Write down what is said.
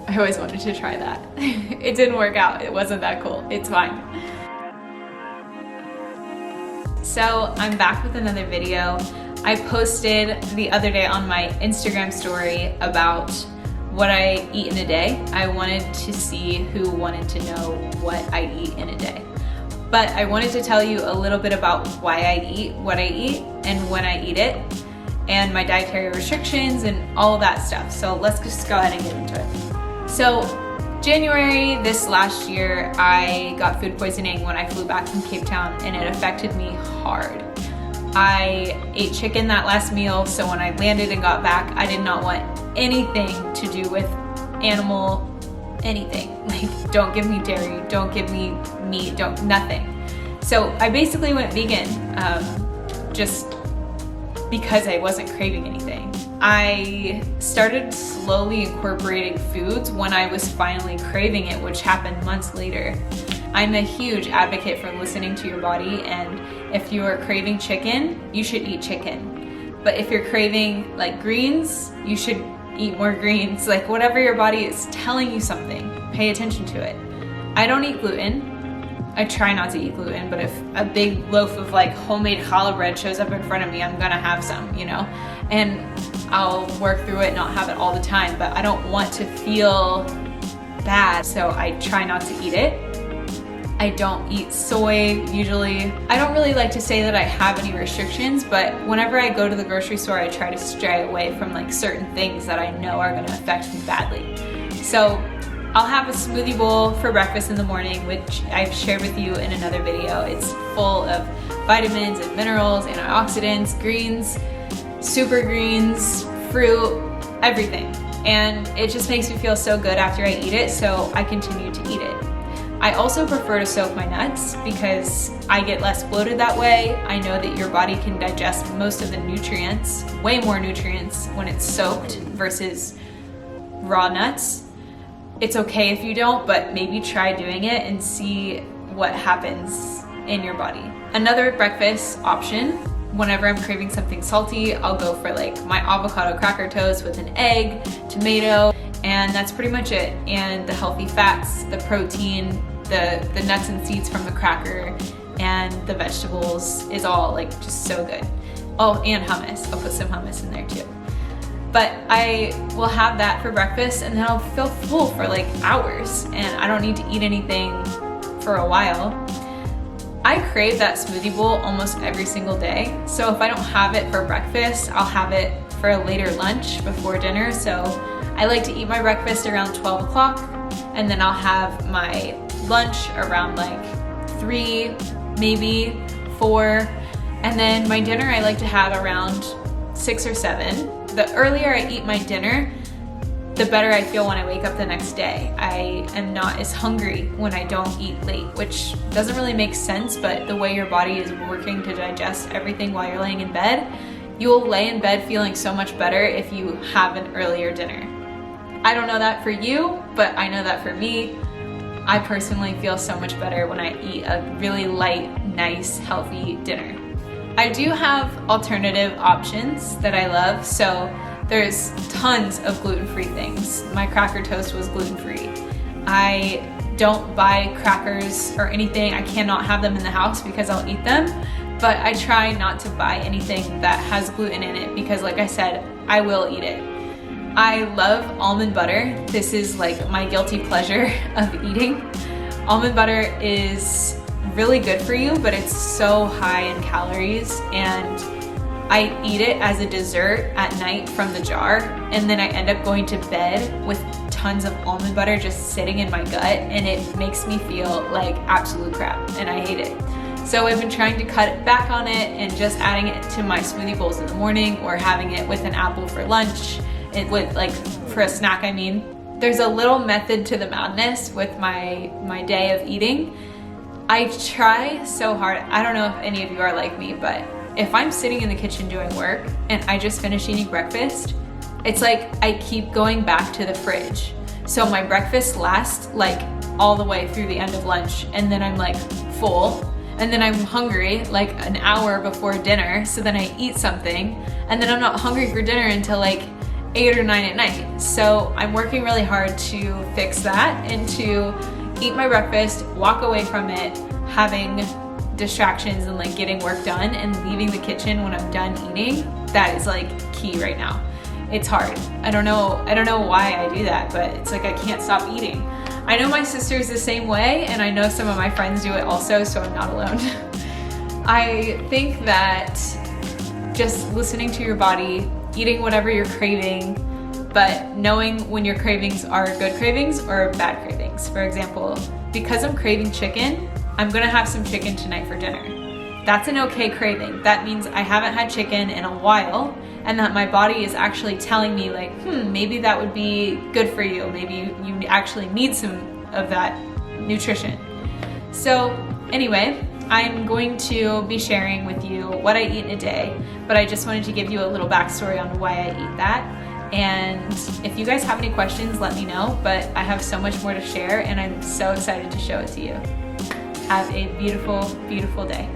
I always wanted to try that. It didn't work out. It wasn't that cool. It's fine. So I'm back with another video. I posted the other day on my Instagram story about what I eat in a day. I wanted to see who wanted to know what I eat in a day. But I wanted to tell you a little bit about why I eat what I eat and when I eat it, and my dietary restrictions and all of that stuff. So let's just go ahead and get into it. So January this last year, I got food poisoning when I flew back from Cape Town, and it affected me hard. I ate chicken that last meal, so when I landed and got back, I did not want anything to do with animal anything. Like, don't give me dairy, don't give me meat, nothing. So I basically went vegan, just because I wasn't craving anything. I started slowly incorporating foods when I was finally craving it, which happened months later. I'm a huge advocate for listening to your body, and if you are craving chicken, you should eat chicken. But if you're craving like greens, you should eat more greens. Like, whatever your body is telling you something, pay attention to it. I don't eat gluten. I try not to eat gluten, but if a big loaf of like homemade challah bread shows up in front of me, I'm gonna have some, you know? And I'll work through it, not have it all the time, but I don't want to feel bad, so I try not to eat it. I don't eat soy usually. I don't really like to say that I have any restrictions, but whenever I go to the grocery store, I try to stray away from like certain things that I know are gonna affect me badly. So I'll have a smoothie bowl for breakfast in the morning, which I've shared with you in another video. It's full of vitamins and minerals, antioxidants, greens, super greens, fruit, everything. And it just makes me feel so good after I eat it, so I continue to eat it. I also prefer to soak my nuts because I get less bloated that way. I know that your body can digest most of the nutrients, way more nutrients, when it's soaked versus raw nuts. It's okay if you don't, but maybe try doing it and see what happens in your body. Another breakfast option, whenever I'm craving something salty, I'll go for like my avocado cracker toast with an egg, tomato, and that's pretty much it. And the healthy fats, the protein, the nuts and seeds from the cracker, and the vegetables is all like just so good. Oh, and hummus. I'll put some hummus in there too. But I will have that for breakfast, and then I'll feel full for like hours, and I don't need to eat anything for a while. I crave that smoothie bowl almost every single day. So if I don't have it for breakfast, I'll have it for a later lunch before dinner. So I like to eat my breakfast around 12 o'clock, and then I'll have my lunch around like 3, maybe 4. And then my dinner I like to have around 6 or 7. The earlier I eat my dinner, the better I feel when I wake up the next day. I am not as hungry when I don't eat late, which doesn't really make sense, but the way your body is working to digest everything while you're laying in bed, you'll lay in bed feeling so much better if you have an earlier dinner. I don't know that for you, but I know that for me. I personally feel so much better when I eat a really light, nice, healthy dinner. I do have alternative options that I love, so there's tons of gluten-free things. My cracker toast was gluten-free. I don't buy crackers or anything. I cannot have them in the house because I'll eat them, but I try not to buy anything that has gluten in it because, like I said, I will eat it. I love almond butter. This is like my guilty pleasure of eating. Almond butter is really good for you, but it's so high in calories, and I eat it as a dessert at night from the jar, and then I end up going to bed with tons of almond butter just sitting in my gut, and it makes me feel like absolute crap, and I hate it. So I've been trying to cut back on it and just adding it to my smoothie bowls in the morning, or having it with an apple for lunch, for a snack, I mean. There's a little method to the madness with my day of eating. I try so hard. I don't know if any of you are like me, but if I'm sitting in the kitchen doing work and I just finished eating breakfast, it's like I keep going back to the fridge. So my breakfast lasts like all the way through the end of lunch, and then I'm like full, and then I'm hungry like an hour before dinner, so then I eat something, and then I'm not hungry for dinner until like 8 or 9 at night. So I'm working really hard to fix that and to eat my breakfast, walk away from it, having distractions and like getting work done and leaving the kitchen when I'm done eating. That is like key right now. It's hard. I don't know why I do that, but it's like I can't stop eating. I know my sister's the same way, and I know some of my friends do it also, so I'm not alone. I think that just listening to your body, eating whatever you're craving, but knowing when your cravings are good cravings or bad cravings. For example, because I'm craving chicken, I'm gonna have some chicken tonight for dinner. That's an okay craving. That means I haven't had chicken in a while, and that my body is actually telling me like, maybe that would be good for you. Maybe you actually need some of that nutrition. So anyway, I'm going to be sharing with you what I eat in a day, but I just wanted to give you a little backstory on why I eat that. And if you guys have any questions, let me know, but I have so much more to share and I'm so excited to show it to you. Have a beautiful, beautiful day.